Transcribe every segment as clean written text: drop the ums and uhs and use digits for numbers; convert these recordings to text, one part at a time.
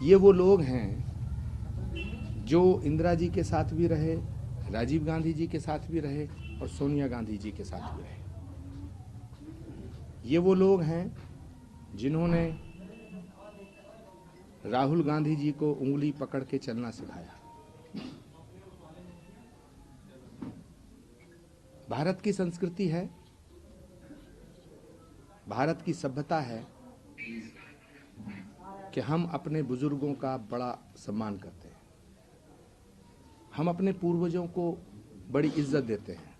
ये वो लोग हैं जो इंदिरा जी के साथ भी रहे, राजीव गांधी जी के साथ भी रहे और सोनिया गांधी जी के साथ भी रहे। ये वो लोग हैं जिन्होंने राहुल गांधी जी को उंगली पकड़ के चलना सिखाया। भारत की संस्कृति है, भारत की सभ्यता है कि हम अपने बुजुर्गों का बड़ा सम्मान करते हैं, हम अपने पूर्वजों को बड़ी इज्जत देते हैं।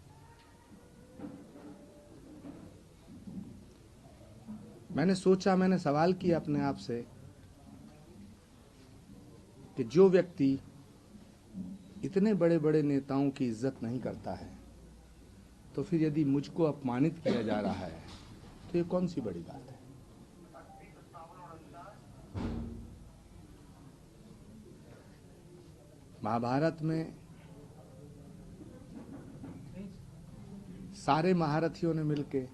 मैंने सवाल किया अपने आप से कि जो व्यक्ति इतने बड़े बड़े नेताओं की इज्जत नहीं करता है, तो फिर यदि मुझको अपमानित किया जा रहा है तो ये कौन सी बड़ी बात है। महाभारत में सारे महारथियों ने मिलकर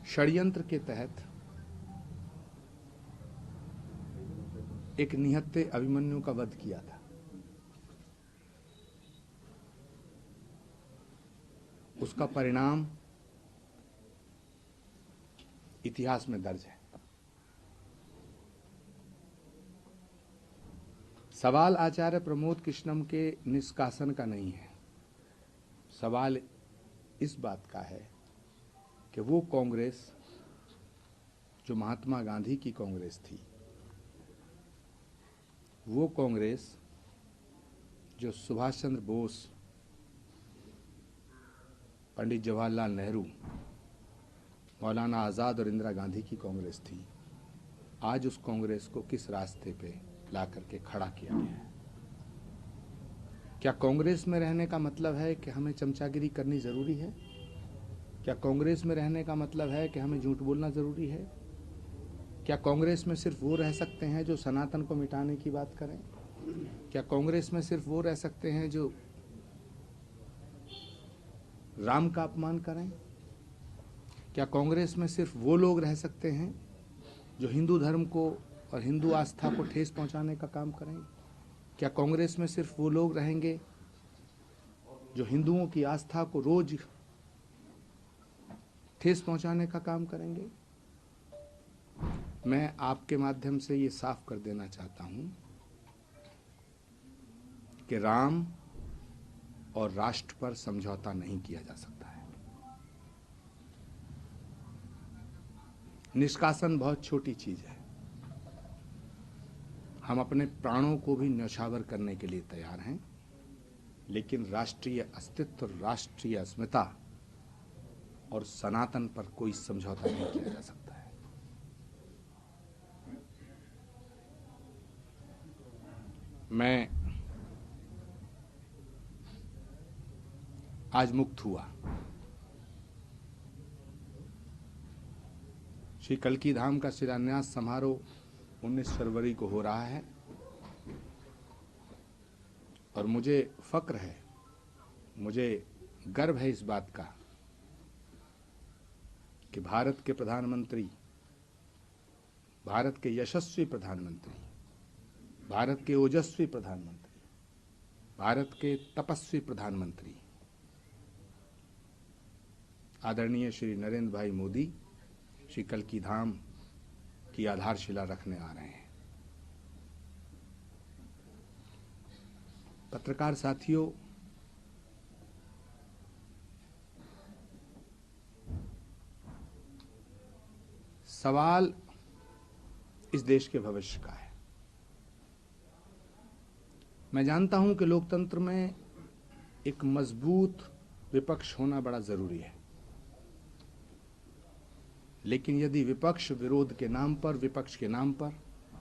षड्यंत्र के तहत एक निहत्थे अभिमन्यु का वध किया था। उसका परिणाम इतिहास में दर्ज है। सवाल आचार्य प्रमोद कृष्णम के निष्कासन का नहीं है, सवाल इस बात का है कि वो कांग्रेस जो महात्मा गांधी की कांग्रेस थी, वो कांग्रेस जो सुभाष चंद्र बोस, पंडित जवाहरलाल नेहरू, मौलाना आज़ाद और इंदिरा गांधी की कांग्रेस थी, आज उस कांग्रेस को किस रास्ते पे ला करके खड़ा किया गया है। क्या कांग्रेस में रहने का मतलब है कि हमें चमचागिरी करनी जरूरी है? क्या कांग्रेस में रहने का मतलब है कि हमें झूठ बोलना जरूरी है? क्या कांग्रेस में सिर्फ वो रह सकते हैं जो सनातन को मिटाने की बात करें? क्या कांग्रेस में सिर्फ वो रह सकते हैं जो राम का अपमान करें? क्या कांग्रेस में सिर्फ वो लोग रह सकते हैं जो हिंदू धर्म को और हिंदू आस्था को ठेस पहुंचाने का काम करें? क्या कांग्रेस में सिर्फ वो लोग रहेंगे जो हिंदुओं की आस्था को रोज ठेस पहुंचाने का काम करेंगे? मैं आपके माध्यम से ये साफ कर देना चाहता हूं कि राम और राष्ट्र पर समझौता नहीं किया जा सकता है। निष्कासन बहुत छोटी चीज है, हम अपने प्राणों को भी न्यौछावर करने के लिए तैयार हैं, लेकिन राष्ट्रीय अस्तित्व, राष्ट्रीय अस्मिता और सनातन पर कोई समझौता नहीं किया जा सकता है। मैं आज मुक्त हुआ। श्री कल्की धाम का शिलान्यास समारोह 19 फरवरी को हो रहा है और मुझे फक्र है, मुझे गर्व है इस बात का कि भारत के प्रधानमंत्री, भारत के यशस्वी प्रधानमंत्री, भारत के ओजस्वी प्रधानमंत्री, भारत के तपस्वी प्रधानमंत्री आदरणीय श्री नरेंद्र भाई मोदी श्री कल्की धाम की आधारशिला रखने आ रहे हैं। पत्रकार साथियों, सवाल इस देश के भविष्य का है। मैं जानता हूं कि लोकतंत्र में एक मजबूत विपक्ष होना बड़ा जरूरी है, लेकिन यदि विपक्ष विरोध के नाम पर, विपक्ष के नाम पर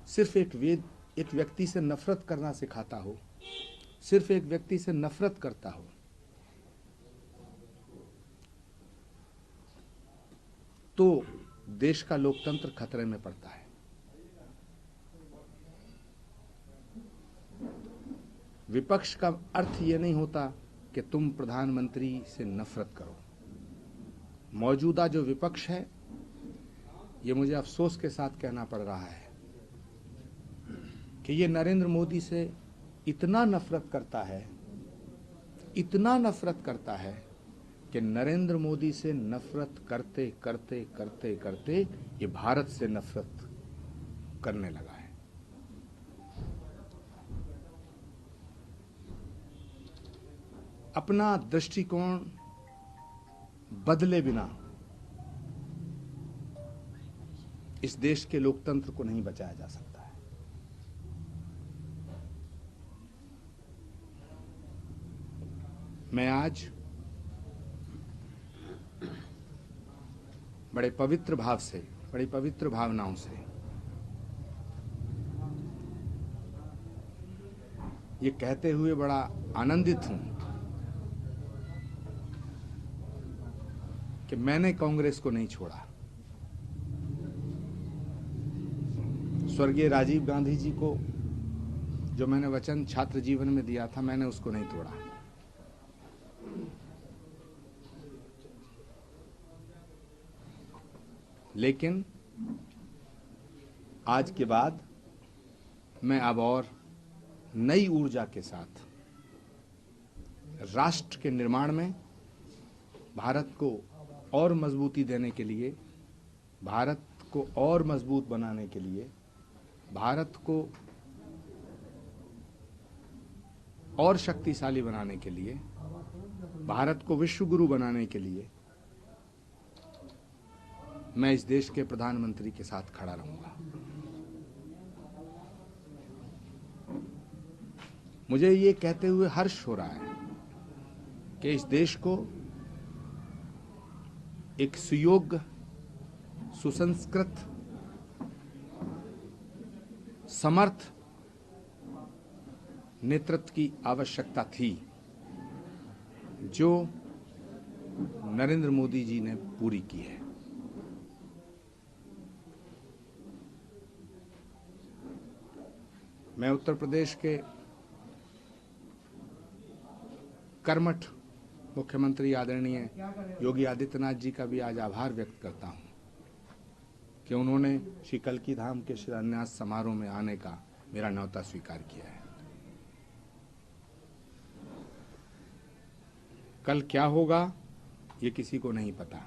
सिर्फ एक व्यक्ति से नफरत करना सिखाता हो, सिर्फ एक व्यक्ति से नफरत करता हो, तो देश का लोकतंत्र खतरे में पड़ता है। विपक्ष का अर्थ ये नहीं होता कि तुम प्रधानमंत्री से नफरत करो। मौजूदा जो विपक्ष है, ये मुझे अफसोस के साथ कहना पड़ रहा है, कि ये नरेंद्र मोदी से इतना नफरत करता है कि नरेंद्र मोदी से नफरत करते करते करते करते ये भारत से नफरत करने लगा है। अपना दृष्टिकोण बदले बिना इस देश के लोकतंत्र को नहीं बचाया जा सकता है। मैं आज बड़े पवित्र भाव से, बड़ी पवित्र भावनाओं से ये कहते हुए बड़ा आनंदित हूं कि मैंने कांग्रेस को नहीं छोड़ा। स्वर्गीय राजीव गांधी जी को जो मैंने वचन छात्र जीवन में दिया था, मैंने उसको नहीं तोड़ा। लेकिन आज के बाद मैं अब और नई ऊर्जा के साथ राष्ट्र के निर्माण में भारत को और मजबूती देने के लिए, भारत को और मजबूत बनाने के लिए, भारत को और शक्तिशाली बनाने के लिए, भारत को विश्व गुरु बनाने के लिए मैं इस देश के प्रधानमंत्री के साथ खड़ा रहूंगा। मुझे ये कहते हुए हर्ष हो रहा है कि इस देश को एक सुयोग्य, सुसंस्कृत, समर्थ नेतृत्व की आवश्यकता थी, जो नरेंद्र मोदी जी ने पूरी की है। मैं उत्तर प्रदेश के कर्मठ मुख्यमंत्री आदरणीय योगी आदित्यनाथ जी का भी आज आभार व्यक्त करता हूं कि उन्होंने श्री कल्की धाम के शिलान्यास समारोह में आने का मेरा न्योता स्वीकार किया है। कल क्या होगा ये किसी को नहीं पता,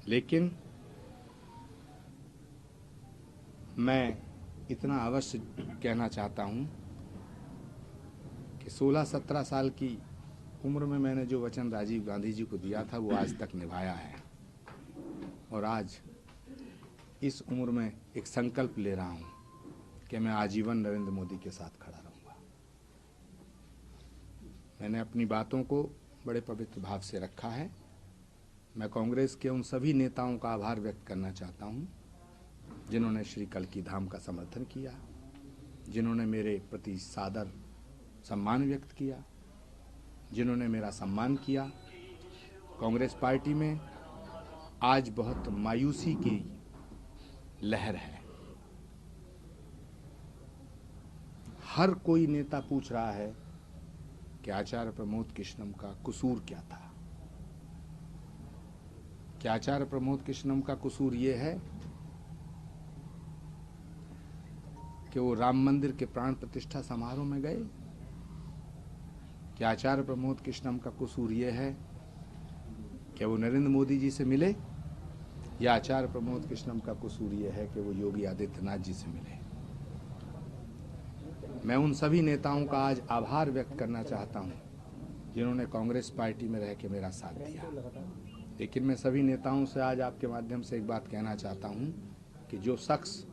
लेकिन मैं इतना अवश्य कहना चाहता हूं कि 16-17 साल की उम्र में मैंने जो वचन राजीव गांधी जी को दिया था वो आज तक निभाया है, और आज इस उम्र में एक संकल्प ले रहा हूं कि मैं आजीवन नरेंद्र मोदी के साथ खड़ा रहूंगा। मैंने अपनी बातों को बड़े पवित्र भाव से रखा है। मैं कांग्रेस के उन सभी नेताओं का आभार व्यक्त करना चाहता हूं जिन्होंने श्री कल्की धाम का समर्थन किया, जिन्होंने मेरे प्रति सादर सम्मान व्यक्त किया, जिन्होंने मेरा सम्मान किया। कांग्रेस पार्टी में आज बहुत मायूसी की लहर है। हर कोई नेता पूछ रहा है कि आचार्य प्रमोद कृष्णम का कसूर क्या था। क्या आचार्य प्रमोद कृष्णम का कसूर ये है कि वो राम मंदिर के प्राण प्रतिष्ठा समारोह में गए? क्या आचार्य प्रमोद कृष्णम का कसूर ये है कि वो नरेंद्र मोदी जी से मिले? या आचार्य प्रमोद कृष्णम का कसूर ये है कि वो योगी आदित्यनाथ जी से मिले? मैं उन सभी नेताओं का आज आभार व्यक्त करना चाहता हूं जिन्होंने कांग्रेस पार्टी में रह के मेरा साथ दिया। लेकिन मैं सभी नेताओं से आज आपके माध्यम से एक बात कहना चाहता हूं कि जो शख्स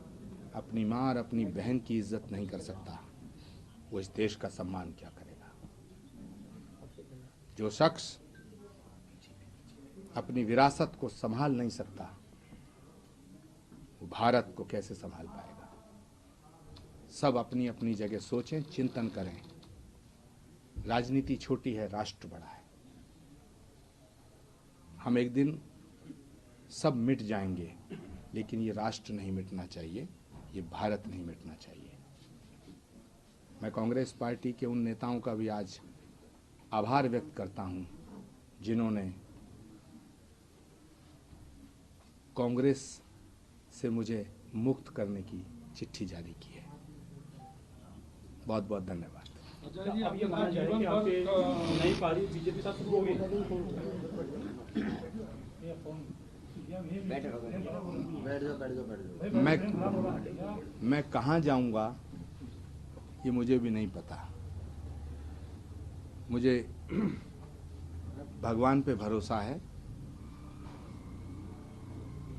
अपनी मां और अपनी बहन की इज्जत नहीं कर सकता, वो इस देश का सम्मान क्या करेगा? जो शख्स अपनी विरासत को संभाल नहीं सकता, वो भारत को कैसे संभाल पाएगा? सब अपनी अपनी जगह सोचें, चिंतन करें। राजनीति छोटी है, राष्ट्र बड़ा है। हम एक दिन सब मिट जाएंगे, लेकिन ये राष्ट्र नहीं मिटना चाहिए, ये भारत नहीं मिटना चाहिए। मैं कांग्रेस पार्टी के उन नेताओं का भी आज आभार व्यक्त करता हूं जिन्होंने कांग्रेस से मुझे मुक्त करने की चिट्ठी जारी की है। बहुत बहुत धन्यवाद। अब ये माना जाए कि आपके नई पारी बीजेपी साथ शुरू हो गई। मैं कहाँ जाऊंगा ये मुझे भी नहीं पता। मुझे भगवान पे भरोसा है,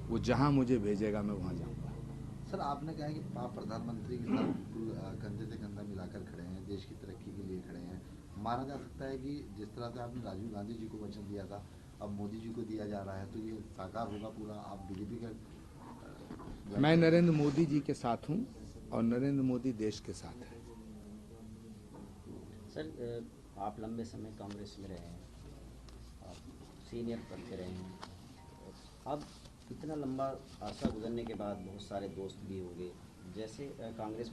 वो जहां मुझे भेजेगा मैं वहां जाऊंगा। सर, आपने कहा है कि आप प्रधानमंत्री के साथ बिल्कुल कंधे से कंधा मिलाकर खड़े हैं, देश की तरक्की के लिए खड़े हैं। माना जा सकता है कि जिस तरह से आपने राजीव गांधी जी को वचन दिया था, अब मोदी जी को दिया जा रहा है, तो ये साकार होगा पूरा? आप बीजेपी का मैं नरेंद्र मोदी जी के साथ हूं और नरेंद्र मोदी देश के साथ है। सर, आप लंबे समय कांग्रेस में रहे हैं, आप सीनियर पद पे रहे हैं, अब इतना लंबा अरसा गुजरने के बाद बहुत सारे दोस्त भी हो गए, जैसे कांग्रेस